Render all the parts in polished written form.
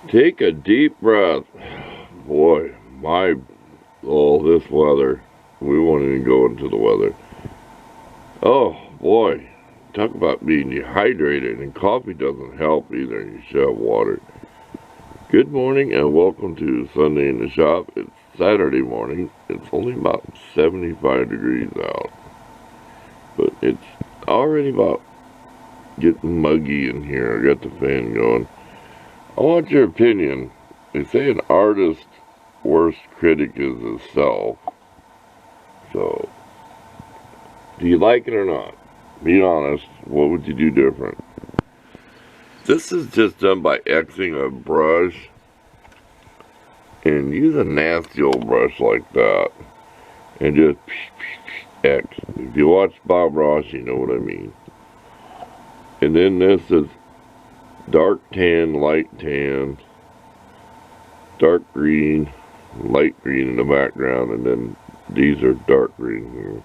Take a deep breath. Boy, this weather. We won't even go into the weather. Oh, boy. Talk about being dehydrated, and coffee doesn't help either. You should have water. Good morning, and welcome to Sunday in the Shop. It's Saturday morning. It's only about 75 degrees out. But it's already about getting muggy in here. I got the fan going. I want your opinion. They say an artist's worst critic is himself. So, do you like it or not? Be honest. What would you do different? This is just done by Xing a brush. And use a nasty old brush like that. And just X. If you watch Bob Ross, you know what I mean. And then this is dark tan, light tan, dark green, light green in the background, and then these are dark green here.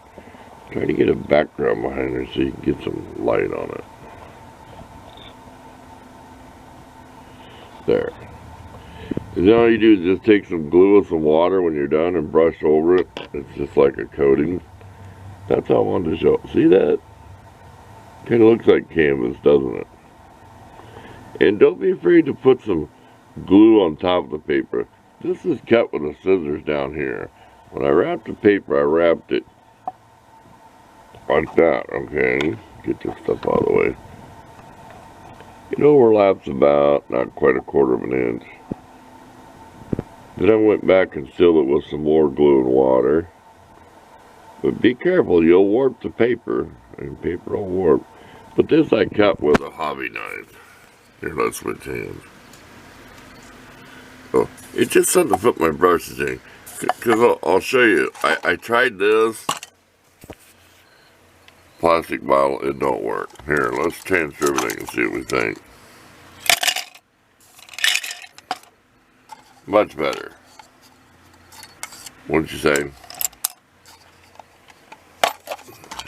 Try to get a background behind her so you can get some light on it. There. And then all you do is just take some glue with some water when you're done and brush over it. It's just like a coating. That's how I wanted to show. See that? Kind of looks like canvas, doesn't it? And don't be afraid to put some glue on top of the paper. This is cut with the scissors down here. When I wrapped the paper, I wrapped it like that, okay? Get this stuff out of the way. It overlaps about, not quite a quarter of an inch. Then I went back and sealed it with some more glue and water. But be careful, you'll warp the paper, and paper will warp. But this I cut with a hobby knife. Here, let's switch hands. Oh, it's just something to put my brushes in. Because I'll show you. I tried this plastic bottle. It don't work. Here, let's transfer everything and see what we think. Much better. What'd you say?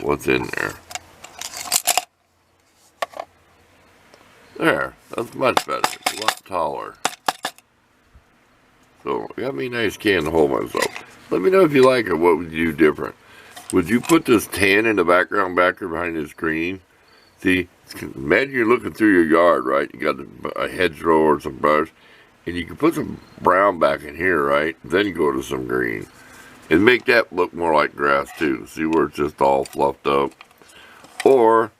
What's in there? There, that's much better. It's a lot taller. So, I got me a nice can to hold myself. Let me know if you like it. What would you do different? Would you put this tan in the background back there behind this green? See, imagine you're looking through your yard, right? You got a hedgerow or some brush, and you can put some brown back in here, right? Then go to some green. And make that look more like grass, too. See where it's just all fluffed up? Or,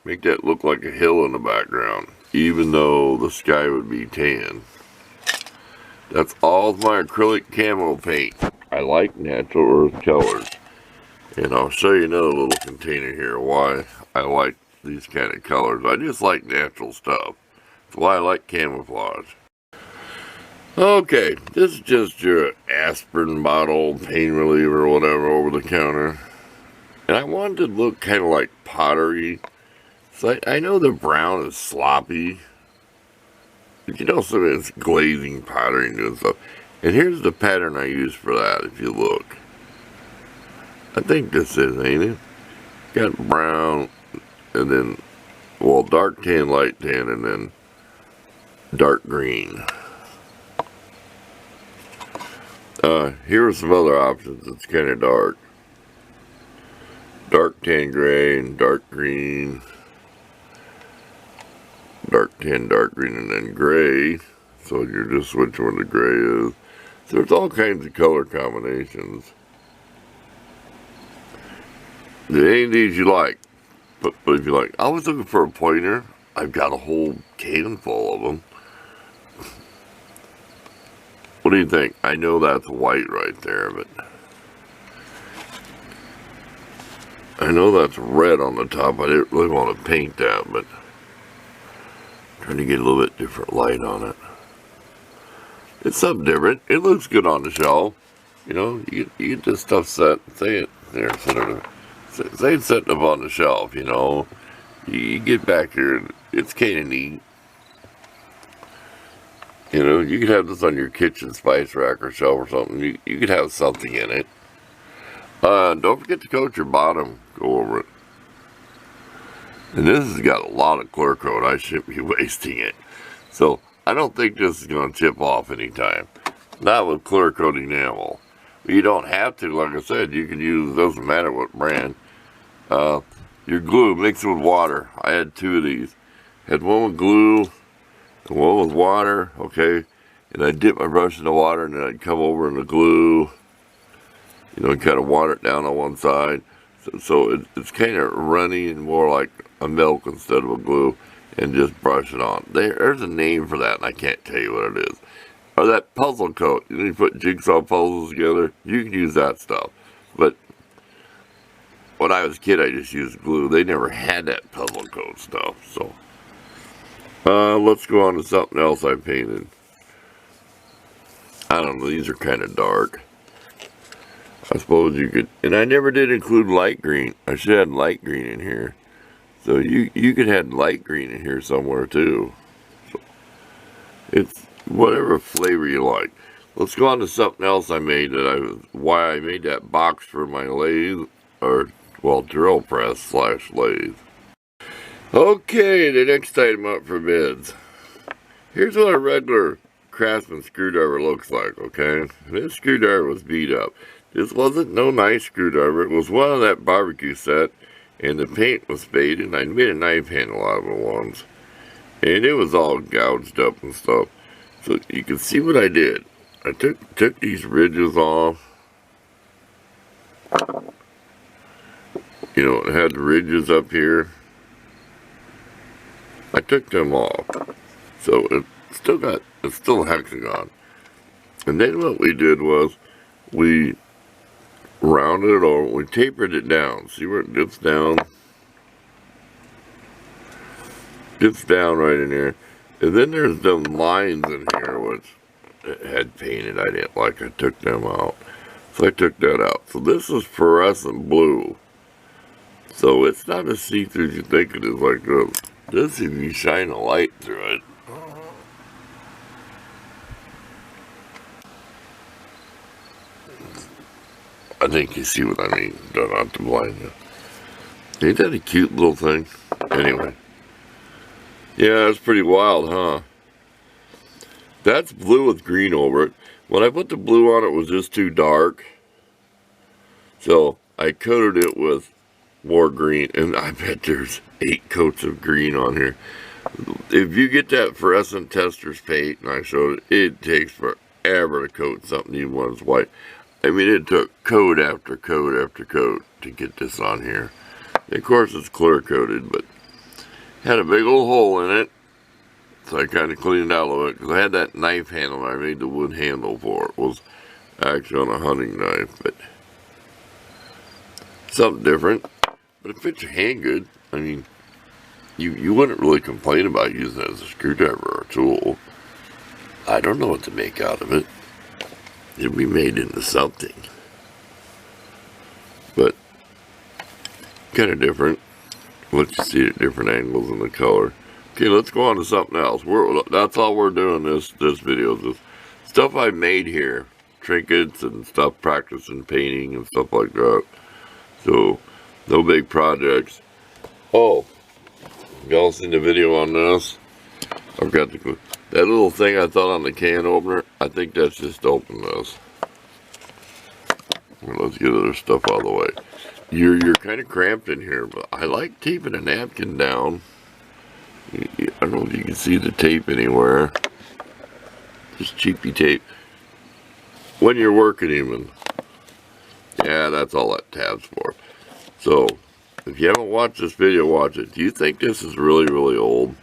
make that look like a hill in the background, even though the sky would be tan. That's all my acrylic camo paint. I like natural earth colors. And I'll show you another little container here why I like these kind of colors. I just like natural stuff. That's why I like camouflage. Okay, this is just your aspirin bottle, pain reliever, whatever, over the counter. And I wanted to look kind of like pottery. So I know the brown is sloppy. But you know, it's glazing pottery and doing stuff. And here's the pattern I use for that, if you look. I think this is, ain't it? Got brown, and then, well, dark tan, light tan, and then dark green. Here are some other options. It's kind of dark. Dark tan gray and dark green. Dark tan, dark green, and then gray. So you're just switching where the gray is. So there's all kinds of color combinations. Any of these you like. But if you like, I was looking for a pointer. I've got a whole can full of them. What do you think? I know that's white right there, but I know that's red on the top. I didn't really want to paint that, but I'm trying to get a little bit different light on it. It's something different. It looks good on the shelf. You know, you get this stuff set. Say it there, say it's setting up on the shelf. You know, you get back here, and it's kind of neat. You know, you could have this on your kitchen spice rack or shelf or something. You could have something in it. Don't forget to coat your bottom. Go over it. And this has got a lot of clear coat. I shouldn't be wasting it. So I don't think this is going to chip off anytime. Not with clear coat enamel. You don't have to, like I said, you can use, doesn't matter what brand. Your glue, mix it with water. I had 2 of these. Had one with glue, and one with water, okay? And I'd dip my brush in the water, and then I'd come over in the glue, you know, and kind of water it down on one side. So it's kind of runny and more like a milk instead of a glue, and just brush it on. There's a name for that, and I can't tell you what it is. Or that puzzle coat. You know, you put jigsaw puzzles together, you can use that stuff. But when I was a kid, I just used glue. They never had that puzzle coat stuff. So, let's go on to something else I painted. I don't know, these are kind of dark. I suppose you could, and I never did include light green. I should have had light green in here. So you could have light green in here somewhere too. So it's whatever flavor you like. Let's go on to something else I made why I made that box for my lathe, or, well, drill press / lathe. Okay, the next item up for bids. Here's what a regular Craftsman screwdriver looks like, okay? This screwdriver was beat up. This wasn't no nice screwdriver. It was one of that barbecue set, and the paint was faded, and I made a knife handle out of it once. And it was all gouged up and stuff. So you can see what I did. I took these ridges off. You know, it had the ridges up here. I took them off. So it's still a hexagon. And then what we did was, we rounded it over, we tapered it down. See where it dips down? Dips down right in here. And then there's them lines in here which it had painted I didn't like. I took them out. So I took that out. So this is fluorescent blue. So it's not as see-through as you think it is like this. This, if you shine a light through it, I think you see what I mean. Don't have to blind you. Ain't that a cute little thing? Anyway. Yeah, it's pretty wild, huh? That's blue with green over it. When I put the blue on, it was just too dark. So I coated it with more green. And I bet there's 8 coats of green on here. If you get that fluorescent tester's paint, and I showed it, it takes forever to coat something even when it's white. I mean, it took coat after coat after coat to get this on here. And of course, it's clear coated, but had a big old hole in it. So I kind of cleaned it out a little bit, because I had that knife handle I made the wood handle for. It was actually on a hunting knife, but something different. But it fits your hand good. I mean, you wouldn't really complain about using it as a screwdriver or a tool. I don't know what to make out of it. It'll be made into something. But kind of different. Let you see it at different angles in the color. Okay, let's go on to something else. That's all we're doing this video. This stuff I made here. Trinkets and stuff, practicing painting and stuff like that. So, no big projects. Oh, y'all seen the video on this? I've got that little thing I thought on the can opener. I think that's just to open this. Let's get other stuff out of the way. You're kind of cramped in here, but I like taping a napkin down. I don't know if you can see the tape anywhere. Just cheapy tape. When you're working even. Yeah, that's all that tab's for. So, if you haven't watched this video, watch it. Do you think this is really, really old?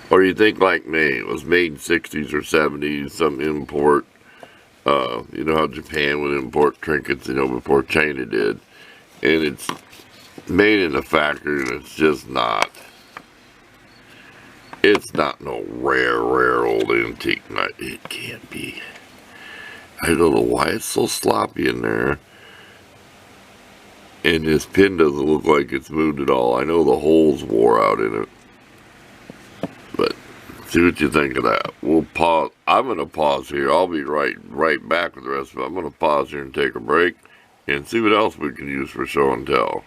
Or you think, like me, it was made in 60s or 70s, some import. You know how Japan would import trinkets, you know, before China did. And it's made in a factory, and it's just not. It's not no rare old antique knife. It can't be. I don't know why it's so sloppy in there. And this pin doesn't look like it's moved at all. I know the holes wore out in it. But see what you think of that. We'll pause. I'm going to pause here. I'll be right back with the rest of it. I'm going to pause here and take a break and see what else we can use for show and tell.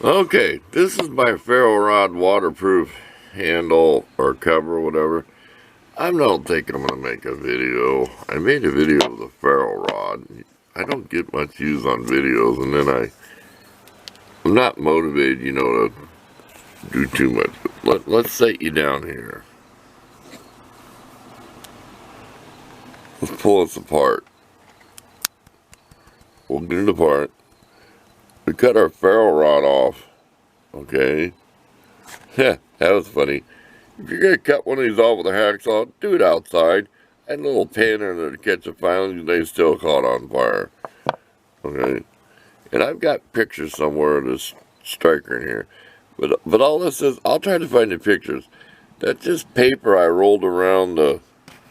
Okay, this is my ferro rod waterproof handle or cover or whatever, I don't think I'm going to make a video. I made a video of the ferrule rod. I don't get much views on videos, and then I'm not motivated, you know, to do too much. But let's set you down here. Let's pull this apart. We'll get it apart. We cut our ferrule rod off. Okay? Yeah, that was funny. If you're going to cut one of these off with a hacksaw, do it outside. Add a little pin in there to catch the filings and they still caught on fire. Okay? And I've got pictures somewhere of this striker in here. But all this is, I'll try to find the pictures. That's just paper I rolled around the...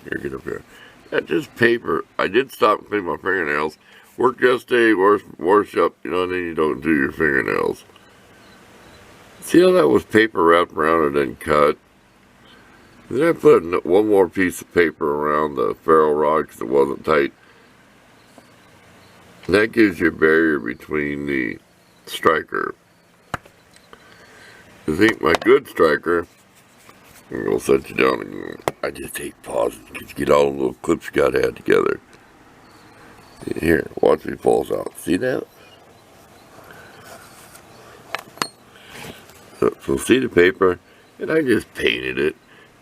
Here, get up here. That's just paper. I did stop and clean my fingernails. Work yesterday, wash up, you know, and then you don't do your fingernails. See how that was paper wrapped around and then cut? Then I put one more piece of paper around the ferrule rod because it wasn't tight. And that gives you a barrier between the striker. I think my good striker, I'm going to set you down again. I just hate pausing because you get all the little clips you got to add together. Here, watch me falls out. See that? So see the paper? And I just painted it.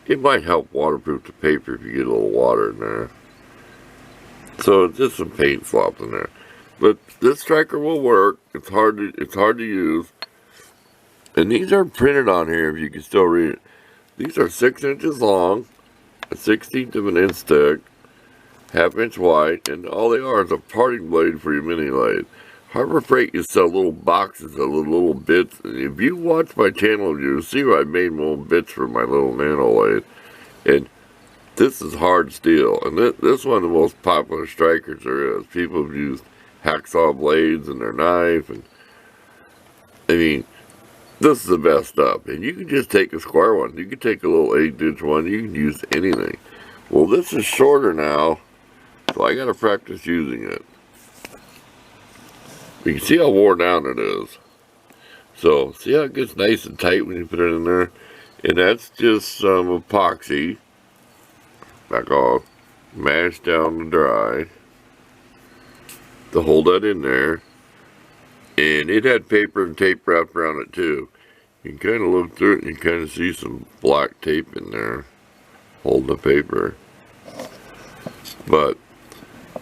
It might help waterproof the paper if you get a little water in there. So it's just some paint slopped in there. But this striker will work. It's hard to use. And these are printed on here if you can still read it. These are 6 inches long, a 1/16 of an inch thick, 1/2 inch wide, and all they are is a parting blade for your mini lathe. Harbor Freight used to sell little boxes of little bits. And if you watch my channel, you'll see where I made my own bits for my little nano lathe. And this is hard steel. And this is one of the most popular strikers there is. People have used hacksaw blades in their knife. And I mean, this is the best stuff. And you can just take a square one. You can take a little 8-inch one. You can use anything. Well, this is shorter now, so I got to practice using it. You can see how worn down it is. So, see how it gets nice and tight when you put it in there? And that's just some epoxy. Back off. Mashed down to dry. To hold that in there. And it had paper and tape wrapped around it too. You can kind of look through it and you kind of see some black tape in there. Holding the paper. But,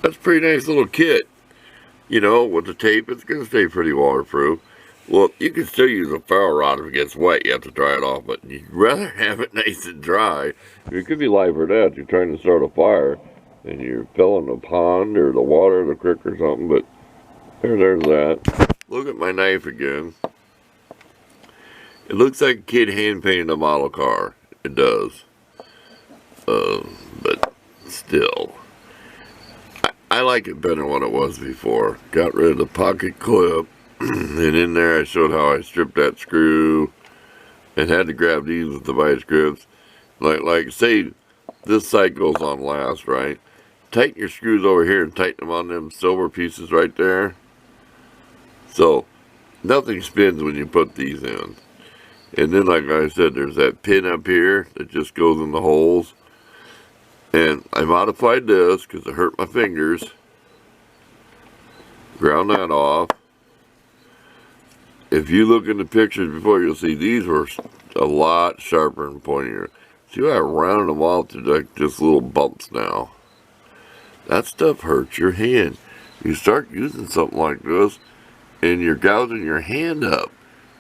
that's a pretty nice little kit. You know, with the tape, it's going to stay pretty waterproof. Well, you can still use a ferrule rod if it gets wet. You have to dry it off, but you'd rather have it nice and dry. It could be live or death. You're trying to start a fire, and you're filling the pond or the water or the creek or something, but there's that. Look at my knife again. It looks like a kid hand-painted a model car. It does. But still. I like it better than what it was before. Got rid of the pocket clip. And in there I showed how I stripped that screw. And had to grab these with the vice grips. Like say this side goes on last, right? Tighten your screws over here and tighten them on them silver pieces right there. So nothing spins when you put these in. And then like I said, there's that pin up here that just goes in the holes. And I modified this because it hurt my fingers. Ground that off. If you look in the pictures before, you'll see these were a lot sharper and pointier. See how I rounded them off to like just little bumps now? That stuff hurts your hand. You start using something like this and you're gouging your hand up.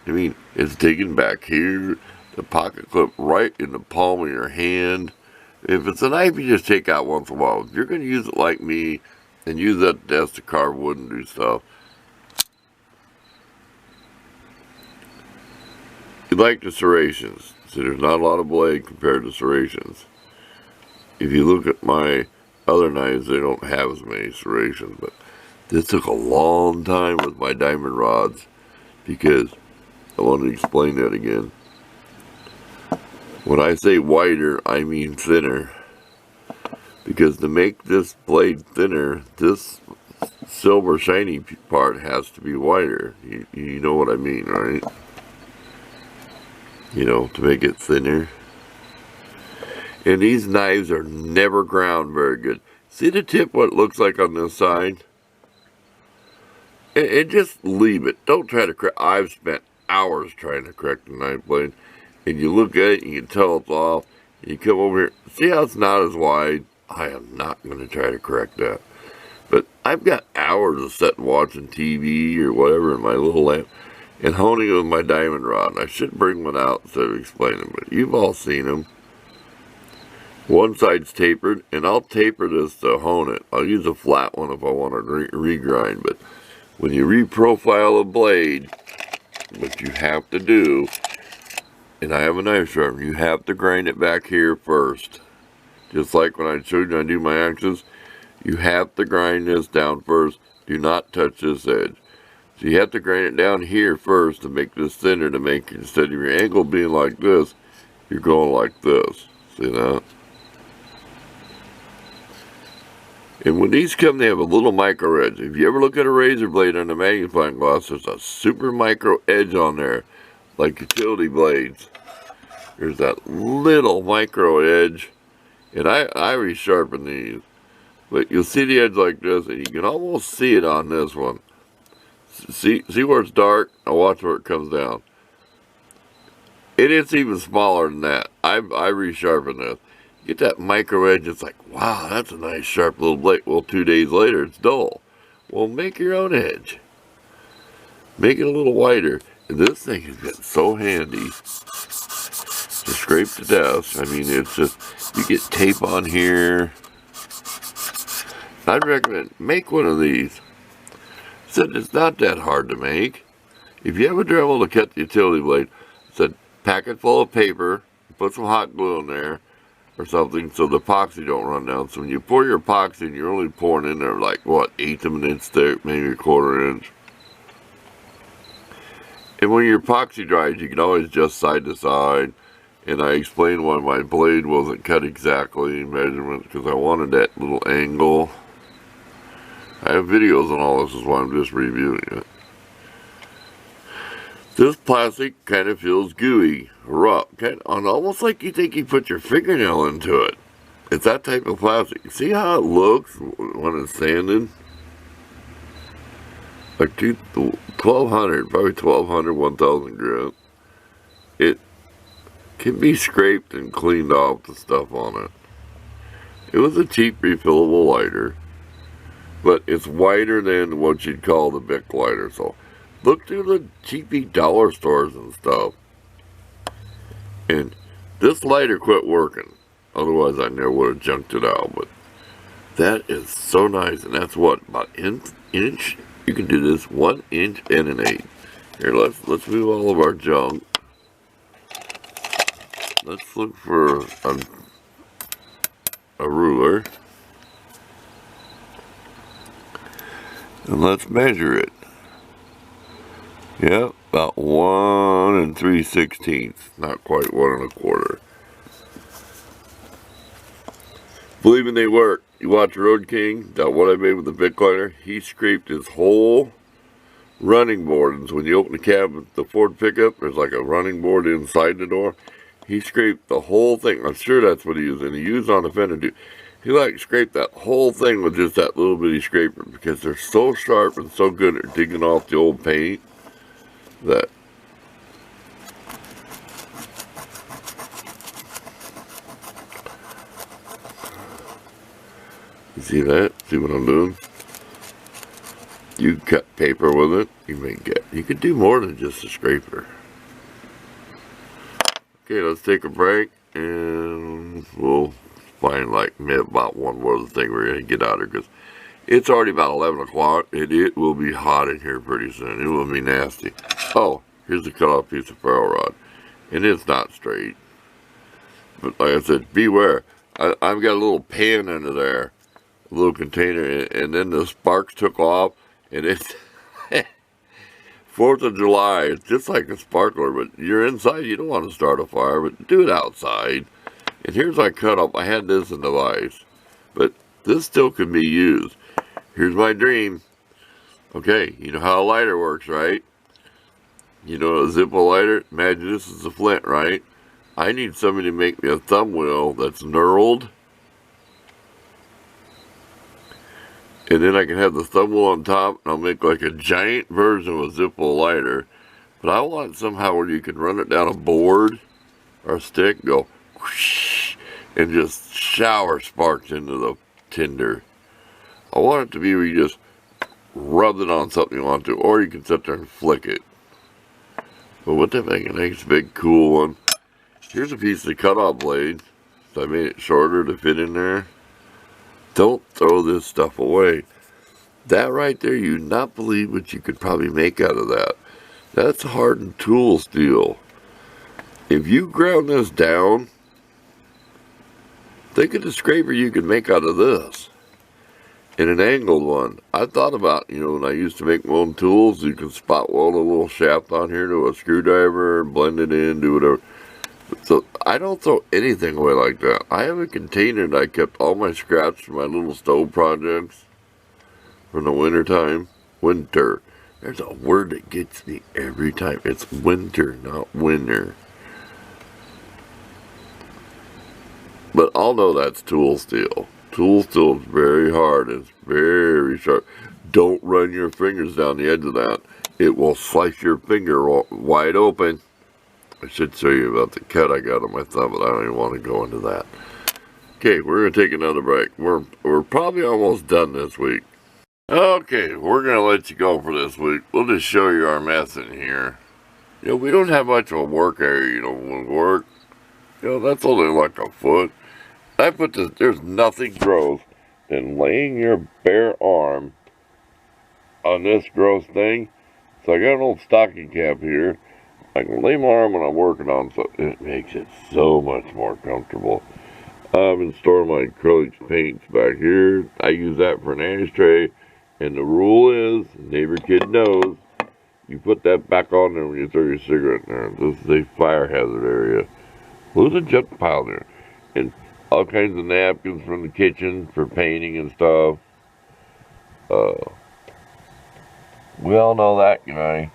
I mean, it's digging back here, the pocket clip right in the palm of your hand. If it's a knife you just take out once in a while, if you're going to use it like me and use that desk to carve wood and do stuff, you like the serrations. So there's not a lot of blade compared to serrations. If you look at my other knives, they don't have as many serrations, but this took a long time with my diamond rods because I want to explain that again. When I say wider, I mean thinner. Because to make this blade thinner, this silver shiny part has to be wider. You know what I mean, right? you know, to make it thinner. And these knives are never ground very good. See the tip, what it looks like on this side? And just leave it. Don't try to correct. I've spent hours trying to correct the knife blade. And you look at it, and you can tell it's off. And you come over here. See how it's not as wide? I am not going to try to correct that. But I've got hours of sitting watching TV or whatever in my little lamp and honing it with my diamond rod. And I should bring one out instead of explaining, but you've all seen them. One side's tapered, and I'll taper this to hone it. I'll use a flat one if I want to regrind, but when you reprofile a blade, what you have to do, and I have a knife sharpener, you have to grind it back here first. Just like when I showed you I do my axes, you have to grind this down first. Do not touch this edge. So you have to grind it down here first to make this thinner, to make, instead of your angle being like this, you're going like this. See that? And when these come, they have a little micro edge. If you ever look at a razor blade on a magnifying glass, there's a super micro edge on there, like utility blades. There's that little micro edge, and I resharpen these. But you'll see the edge like this, and you can almost see it on this one. See where it's dark? Now watch where it comes down. And it's even smaller than that. I resharpen this. Get that micro edge, it's like, wow, that's a nice sharp little blade. Well, 2 days later, it's dull. Well, make your own edge. Make it a little wider. And this thing has been so handy to scrape the desk. I mean, it's just, you get tape on here. I'd recommend, make one of these. Said it's not that hard to make. If you have a Dremel to cut the utility blade, said pack it full of paper, put some hot glue in there, or something, so the epoxy don't run down. So when you pour your epoxy in, you're only pouring in there like, what, 1/8 of an inch thick, maybe a 1/4 inch. And when your epoxy dries, you can always adjust side to side. And I explained why my blade wasn't cut exactly in measurements, because I wanted that little angle. I have videos on all this, is why I'm just reviewing it. This plastic kind of feels gooey, rough, kind of, almost like you think you put your fingernail into it. It's that type of plastic. See how it looks when it's sanded? Like 1200, probably 1200, 1000 grit. It can be scraped and cleaned off the stuff on it. It was a cheap refillable lighter, but it's wider than what you'd call the Bic lighter, so look through the cheapy dollar stores and stuff. And this lighter quit working. Otherwise, I never would have junked it out. But that is so nice. And that's what, about an inch? You can do this 1 inch and an 1/8. Here, let's move all of our junk. Let's look for a ruler. And let's measure it. Yep, about 1 3/16. Not quite 1 1/4. Believe me, they work. You watch Road King, that what I made with the Bic lighter, he scraped his whole running board. And so when you open the cab, the Ford pickup, there's like a running board inside the door. He scraped the whole thing. I'm sure that's what he used. And he used on the fender too. He like scraped that whole thing with just that little bitty scraper, because they're so sharp and so good at digging off the old paint that you see that? See what I'm doing? You cut paper with it, you can do more than just a scraper. Okay, let's take a break and we'll find like about 1 more of the thing we're gonna get out of, because it's already about 11 o'clock and it will be hot in here pretty soon. It will be nasty. Oh, here's a cut off piece of ferro rod, and it's not straight. But like I said, beware. I've got a little pan under there, a little container, and then the sparks took off, and it's 4th of July. It's just like a sparkler, but you're inside. You don't want to start a fire, but do it outside. And here's my cutoff. I had this in the vise, but this still can be used. Here's my dream. Okay, you know how a lighter works, right? You know, a Zippo lighter. Imagine this is a flint, right? I need somebody to make me a thumb wheel that's knurled. And then I can have the thumb wheel on top, and I'll make like a giant version of a Zippo lighter. But I want it somehow where you can run it down a board or a stick, go whoosh, and just shower sparks into the tinder. I want it to be where you just rub it on something you want to, or you can sit there and flick it. But what that make a nice big cool one. Here's a piece of cut-off blade. So I made it shorter to fit in there. Don't throw this stuff away. That right there, you'd not believe what you could probably make out of that. That's hardened tool steel. If you ground this down, think of the scraper you could make out of this. And an angled one. I thought about, you know, when I used to make my own tools, you can spot weld a little shaft on here to a screwdriver, blend it in, do whatever. So I don't throw anything away like that. I have a container that I kept all my scraps from my little stove projects from the winter time. Winter. There's a word that gets me every time. It's winter, not winter. But I'll know that's tool steel. Tool steel is very hard. It's very sharp. Don't run your fingers down the edge of that. It will slice your finger wide open. I should show you about the cut I got on my thumb, but I don't even want to go into that. Okay, we're going to take another break. We're probably almost done this week. Okay, we're going to let you go for this week. We'll just show you our mess in here. You know, we don't have much of a work area, you know, when we work. You know, that's only like a foot. I put this, there's nothing gross than laying your bare arm on this gross thing. So I got an old stocking cap here. I can lay my arm when I'm working on, so it makes it so much more comfortable. I've been storing my acrylic paints back here. I use that for an ashtray. And the rule is, neighbor kid knows, you put that back on there when you throw your cigarette in there. This is a fire hazard area. There's a jet pile there. And all kinds of napkins from the kitchen for painting and stuff. We all know that guy.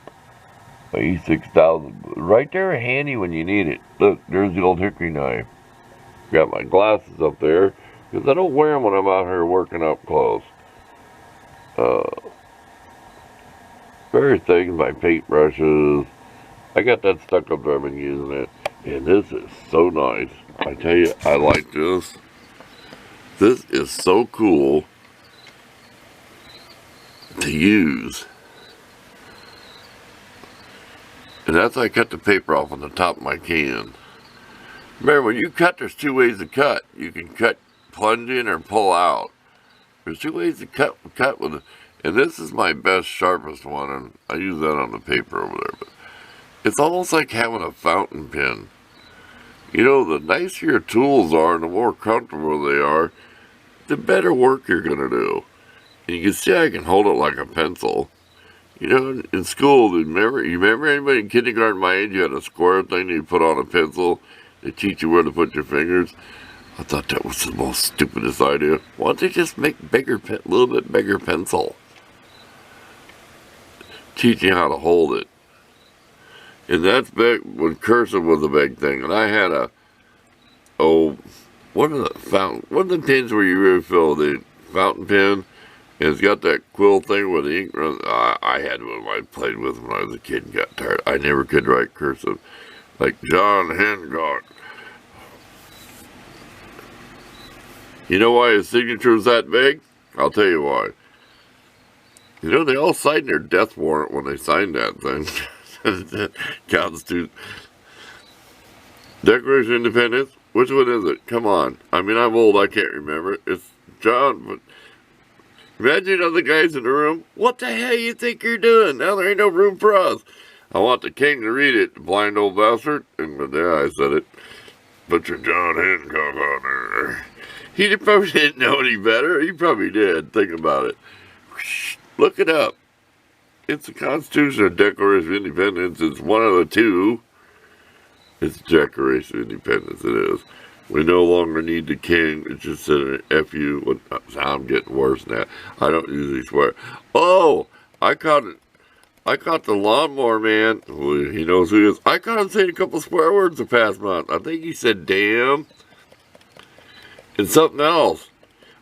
My E6000. Right there handy when you need it. Look, there's the old hickory knife. Got my glasses up there. Because I don't wear them when I'm out here working up close. Various things, my paintbrushes. I got that stuck up there. I've been using it. And this is so nice. I tell you, I like this. This is so cool to use. And that's how I cut the paper off on the top of my can. Remember, when you cut, there's two ways to cut. You can cut plunge in or pull out. There's two ways to cut with it. And this is my best, sharpest one, and I use that on the paper over there. But it's almost like having a fountain pen. You know, the nicer your tools are and the more comfortable they are, the better work you're going to do. And you can see I can hold it like a pencil. You know, in school, you remember anybody in kindergarten my age, you had a square thing that you put on a pencil? They teach you where to put your fingers. I thought that was the most stupidest idea. Why don't they just make a little bit bigger pencil? Teach you how to hold it. And that's big, when cursive was a big thing. And I had one of the pins where you refill the fountain pen. And it's got that quill thing where the ink runs. I had one I played with when I was a kid and got tired. I never could write cursive. Like John Hancock. You know why his signature was that big? I'll tell you why. You know, they all signed their death warrant when they signed that thing. Constitution. Declaration of Independence? Which one is it? Come on. I mean, I'm old. I can't remember. It's John, but imagine other guys in the room. What the hell you think you're doing? Now there ain't no room for us. I want the king to read it, the blind old bastard. And there I said it. Put your John Hancock on there. He probably didn't know any better. He probably did. Think about it. Look it up. It's the Constitution or Declaration of Independence. It's one of the two. It's Declaration of Independence. It is. We no longer need the king. It's just an F-U. I'm getting worse than that. I don't usually swear. Oh, I caught it. I caught the lawnmower man. Well, he knows who he is. I caught him saying a couple swear words the past month. I think he said damn and something else.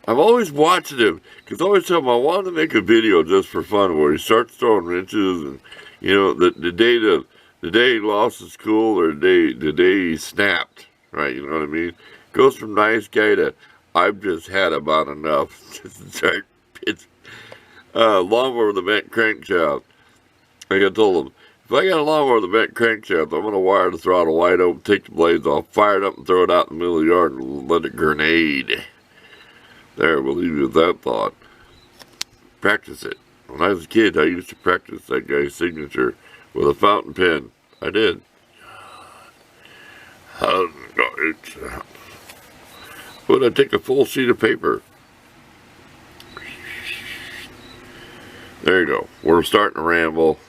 I'm always watching him because I always tell him I want to make a video just for fun where he starts throwing wrenches and, you know, the day he lost his cool or the day he snapped, right? You know what I mean? Goes from nice guy to I've just had about enough. It's lawnmower with a bent crankshaft. Like I told him, if I got a lawnmower with a bent crankshaft, I'm going to wire the throttle wide open, take the blades off, fire it up and throw it out in the middle of the yard and let it grenade. There, we'll leave you with that thought. Practice it. When I was a kid, I used to practice that guy's signature with a fountain pen. I did. Would I take a full sheet of paper? There you go. We're starting to ramble.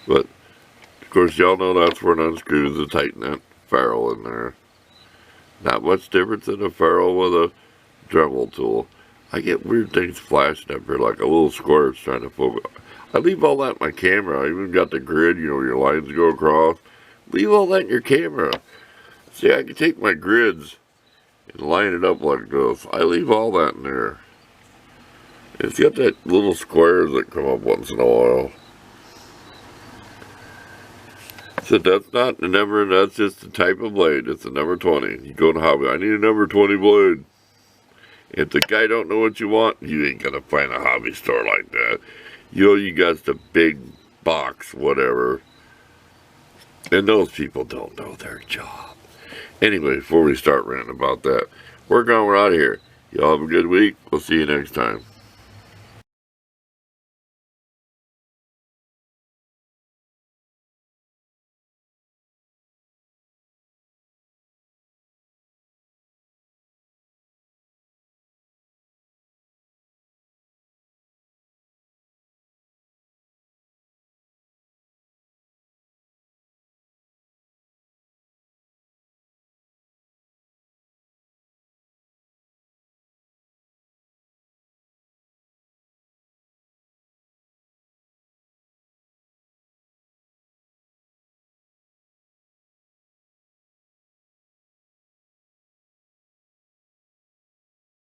But, of course, y'all know that's where it unscrews to tighten that ferrule in there. Not much difference in a ferrule with a Dremel tool. I get weird things flashing up here like a little square it's trying to focus. I leave all that in my camera. I even got the grid, you know, where your lines go across. Leave all that in your camera. See, I can take my grids and line it up like this. I leave all that in there. It's got that little squares that come up once in a while. So that's not the number, that's just the type of blade. It's a number 20. You go to hobby, I need a number 20 blade. If the guy don't know what you want, you ain't gonna find a hobby store like that. You got the big box, whatever. And those people don't know their job. Anyway, before we start ranting about that, we're out of here. Y'all have a good week. We'll see you next time.